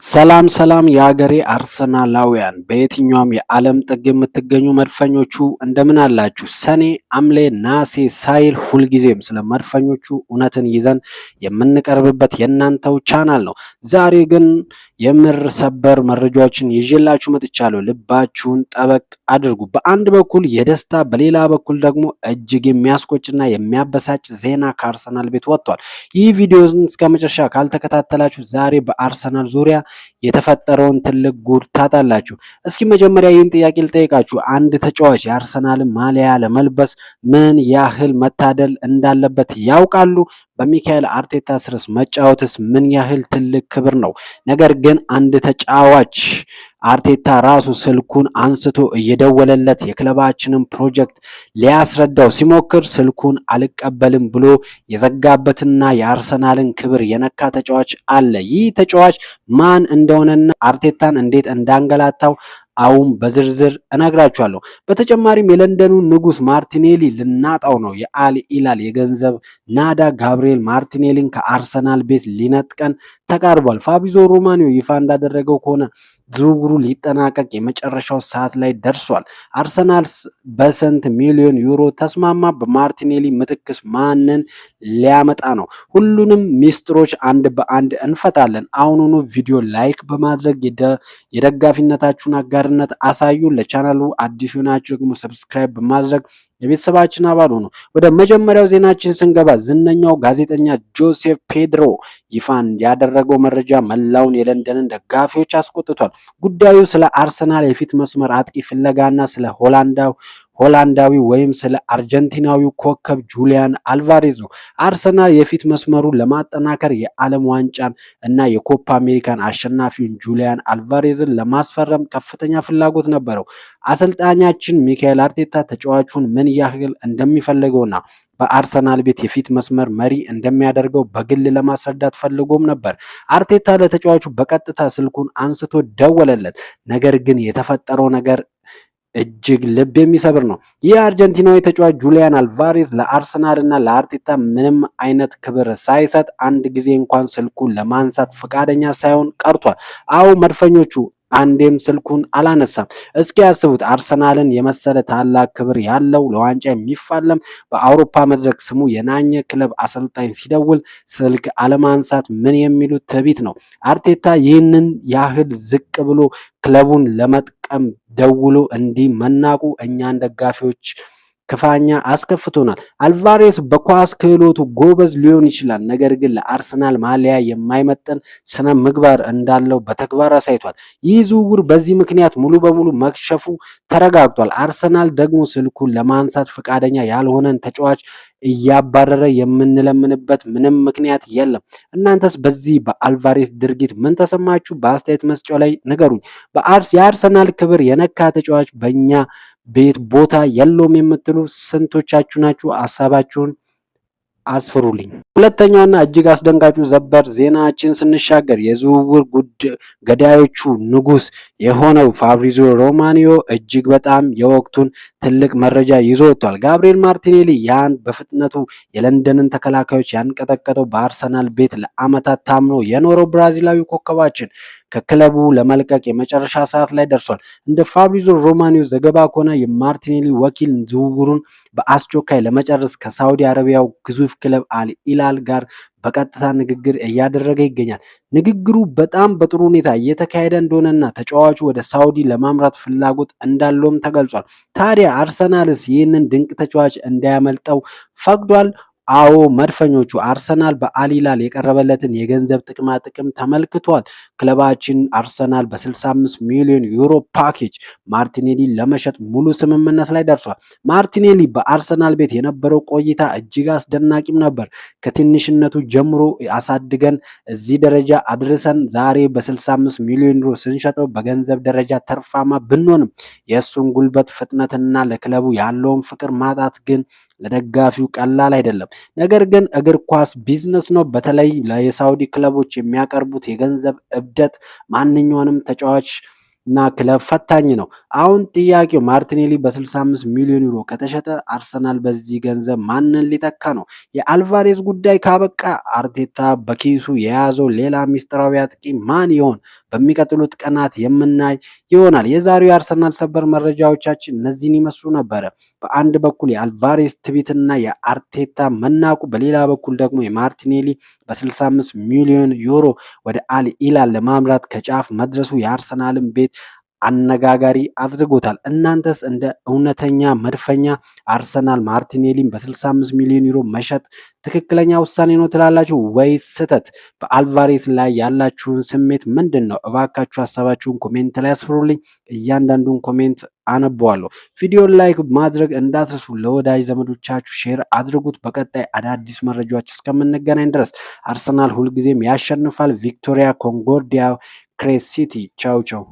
ሰላም የሀገሬ አርሰናላውያን በየትኛውም የዓለም ጥግ የምትገኙ መድፈኞቹ እንደምን አላችሁ? ሰኔ፣ ሐምሌ፣ ነሐሴ ሳይል ሁልጊዜም ስለ መድፈኞቹ እውነትን ይዘን የምንቀርብበት የእናንተው ቻናል ነው። ዛሬ ግን የምር ሰበር መረጃዎችን ይዤላችሁ መጥቻለሁ። ልባችሁን ጠበቅ አድርጉ። በአንድ በኩል የደስታ በሌላ በኩል ደግሞ እጅግ የሚያስቆጭና የሚያበሳጭ ዜና ከአርሰናል ቤት ወጥቷል። ይህ ቪዲዮን እስከ መጨረሻ ካልተከታተላችሁ ዛሬ በአርሰናል ዙሪያ የተፈጠረውን ትልቅ ጉድ ታጣላችሁ። እስኪ መጀመሪያ ይህን ጥያቄ ልጠይቃችሁ። አንድ ተጫዋች የአርሰናልን ማሊያ ለመልበስ ምን ያህል መታደል እንዳለበት ያውቃሉ? በሚካኤል አርቴታ ስርስ መጫወትስ ምን ያህል ትልቅ ክብር ነው? ነገር ግን አንድ ተጫዋች አርቴታ ራሱ ስልኩን አንስቶ እየደወለለት የክለባችንን ፕሮጀክት ሊያስረዳው ሲሞክር ስልኩን አልቀበልም ብሎ የዘጋበትና የአርሰናልን ክብር የነካ ተጫዋች አለ። ይህ ተጫዋች ማን እንደሆነና አርቴታን እንዴት እንዳንገላታው አሁን በዝርዝር እነግራችኋለሁ። በተጨማሪም የለንደኑ ንጉስ ማርቲኔሊ ልናጣው ነው። የአል ኢላል የገንዘብ ናዳ ጋብሪኤል ማርቲኔሊን ከአርሰናል ቤት ሊነጥቀን ተቃርቧል። ፋብሪዞ ሮማኒዮ ይፋ እንዳደረገው ከሆነ ዝውውሩ ሊጠናቀቅ የመጨረሻው ሰዓት ላይ ደርሷል። አርሰናል በስንት ሚሊዮን ዩሮ ተስማማ? በማርቲኔሊ ምትክስ ማንን ሊያመጣ ነው? ሁሉንም ሚስጥሮች አንድ በአንድ እንፈታለን። አሁኑኑ ቪዲዮ ላይክ በማድረግ የደጋፊነታችሁን አጋርነት አሳዩ። ለቻናሉ አዲስ ናችሁ ደግሞ ሰብስክራይብ በማድረግ የቤተሰባችን አባል ሆኑ። ወደ መጀመሪያው ዜናችን ስንገባ ዝነኛው ጋዜጠኛ ጆሴፍ ፔድሮ ይፋን ያደረገው መረጃ መላውን የለንደንን ደጋፊዎች አስቆጥቷል። ጉዳዩ ስለ አርሰናል የፊት መስመር አጥቂ ፍለጋና ስለ ሆላንዳዊ ወይም ስለ አርጀንቲናዊው ኮከብ ጁሊያን አልቫሬዝ ነው። አርሰናል የፊት መስመሩን ለማጠናከር የዓለም ዋንጫን እና የኮፓ አሜሪካን አሸናፊውን ጁሊያን አልቫሬዝን ለማስፈረም ከፍተኛ ፍላጎት ነበረው። አሰልጣኛችን ሚካኤል አርቴታ ተጫዋቹን ምን ያህል እንደሚፈልገውና በአርሰናል ቤት የፊት መስመር መሪ እንደሚያደርገው በግል ለማስረዳት ፈልጎም ነበር። አርቴታ ለተጫዋቹ በቀጥታ ስልኩን አንስቶ ደወለለት። ነገር ግን የተፈጠረው ነገር እጅግ ልብ የሚሰብር ነው። ይህ አርጀንቲናዊ ተጫዋች ጁሊያን አልቫሬዝ ለአርሰናል እና ለአርቴታ ምንም አይነት ክብር ሳይሰጥ አንድ ጊዜ እንኳን ስልኩን ለማንሳት ፈቃደኛ ሳይሆን ቀርቷል። አዎ መድፈኞቹ አንዴም ስልኩን አላነሳም። እስኪ ያስቡት፣ አርሰናልን የመሰለ ታላቅ ክብር ያለው ለዋንጫ የሚፋለም በአውሮፓ መድረክ ስሙ የናኘ ክለብ አሰልጣኝ ሲደውል ስልክ አለማንሳት ምን የሚሉት ትዕቢት ነው? አርቴታ ይህንን ያህል ዝቅ ብሎ ክለቡን ለመጥቀም ደውሎ እንዲህ መናቁ እኛን ደጋፊዎች ክፋኛ አስከፍቶናል። አልቫሬስ በኳስ ክህሎቱ ጎበዝ ሊሆን ይችላል፣ ነገር ግን ለአርሰናል ማሊያ የማይመጥን ስነ ምግባር እንዳለው በተግባር አሳይቷል። ይህ ዝውውር በዚህ ምክንያት ሙሉ በሙሉ መክሸፉ ተረጋግጧል። አርሰናል ደግሞ ስልኩን ለማንሳት ፈቃደኛ ያልሆነን ተጫዋች እያባረረ የምንለምንበት ምንም ምክንያት የለም። እናንተስ በዚህ በአልቫሬስ ድርጊት ምን ተሰማችሁ? በአስተያየት መስጫው ላይ ንገሩኝ። የአርሰናል ክብር የነካ ተጫዋች በእኛ ቤት ቦታ የለውም የምትሉ ስንቶቻችሁ ናችሁ? ሀሳባችሁን አስፍሩልኝ። ሁለተኛውና እጅግ አስደንጋጩ ዘበር ዜናችን ስንሻገር የዝውውር ገዳዮቹ ንጉስ የሆነው ፋብሪዚዮ ሮማኒዮ እጅግ በጣም የወቅቱን ትልቅ መረጃ ይዞ ወጥቷል። ጋብሪኤል ማርቲኔሊ ያን በፍጥነቱ የለንደንን ተከላካዮች ያንቀጠቀጠው በአርሰናል ቤት ለዓመታት ታምኖ የኖረው ብራዚላዊ ኮከባችን ከክለቡ ለመልቀቅ የመጨረሻ ሰዓት ላይ ደርሷል። እንደ ፋብሪዚዮ ሮማኒዮ ዘገባ ከሆነ የማርቲኔሊ ወኪል ዝውውሩን በአስቸኳይ ለመጨረስ ከሳውዲ አረቢያው ግዙፍ ክለብ አል ኢላል ጋር በቀጥታ ንግግር እያደረገ ይገኛል። ንግግሩ በጣም በጥሩ ሁኔታ እየተካሄደ እንደሆነና ተጫዋቹ ወደ ሳውዲ ለማምራት ፍላጎት እንዳለውም ተገልጿል። ታዲያ አርሰናልስ ይህንን ድንቅ ተጫዋች እንዳያመልጠው ፈቅዷል? አዎ መድፈኞቹ አርሰናል በአል ኢላል የቀረበለትን የገንዘብ ጥቅማ ጥቅም ተመልክቷል። ክለባችን አርሰናል በ65 ሚሊዮን ዩሮ ፓኬጅ ማርቲኔሊ ለመሸጥ ሙሉ ስምምነት ላይ ደርሷል። ማርቲኔሊ በአርሰናል ቤት የነበረው ቆይታ እጅግ አስደናቂም ነበር። ከትንሽነቱ ጀምሮ አሳድገን እዚህ ደረጃ አድርሰን ዛሬ በ65 ሚሊዮን ዩሮ ስንሸጠው በገንዘብ ደረጃ ተርፋማ ብንሆንም የእሱን ጉልበት ፍጥነትና ለክለቡ ያለውን ፍቅር ማጣት ግን ለደጋፊው ቀላል አይደለም። ነገር ግን እግር ኳስ ቢዝነስ ነው። በተለይ ለሳውዲ ክለቦች የሚያቀርቡት የገንዘብ እብደት ማንኛውንም ተጫዋች እና ክለብ ፈታኝ ነው። አሁን ጥያቄው ማርቲኔሊ በ65 ሚሊዮን ዩሮ ከተሸጠ አርሰናል በዚህ ገንዘብ ማንን ሊተካ ነው? የአልቫሬዝ ጉዳይ ካበቃ አርቴታ በኪሱ የያዘው ሌላ ሚስጥራዊ አጥቂ ማን ይሆን? በሚቀጥሉት ቀናት የምናይ ይሆናል። የዛሬው የአርሰናል ሰበር መረጃዎቻችን እነዚህን ይመስሉ ነበረ። በአንድ በኩል የአልቫሬዝ ትቢትና የአርቴታ መናቁ፣ በሌላ በኩል ደግሞ የማርቲኔሊ በ65 ሚሊዮን ዩሮ ወደ አል ኢላል ለማምራት ከጫፍ መድረሱ የአርሰናልን ቤት አነጋጋሪ አድርጎታል። እናንተስ እንደ እውነተኛ መድፈኛ አርሰናል ማርቲኔሊን በ65 ሚሊዮን ዩሮ መሸጥ ትክክለኛ ውሳኔ ነው ትላላችሁ ወይስ ስህተት? በአልቫሬስ ላይ ያላችሁን ስሜት ምንድን ነው? እባካችሁ ሀሳባችሁን ኮሜንት ላይ አስፍሩልኝ። እያንዳንዱን ኮሜንት አነበዋለሁ። ቪዲዮን ላይክ ማድረግ እንዳትረሱ። ለወዳጅ ዘመዶቻችሁ ሼር አድርጉት። በቀጣይ አዳዲስ መረጃዎች እስከምንገናኝ ድረስ አርሰናል ሁልጊዜም ያሸንፋል። ቪክቶሪያ ኮንኮርዲያ ክሬስ ሲቲ። ቻው ቻው።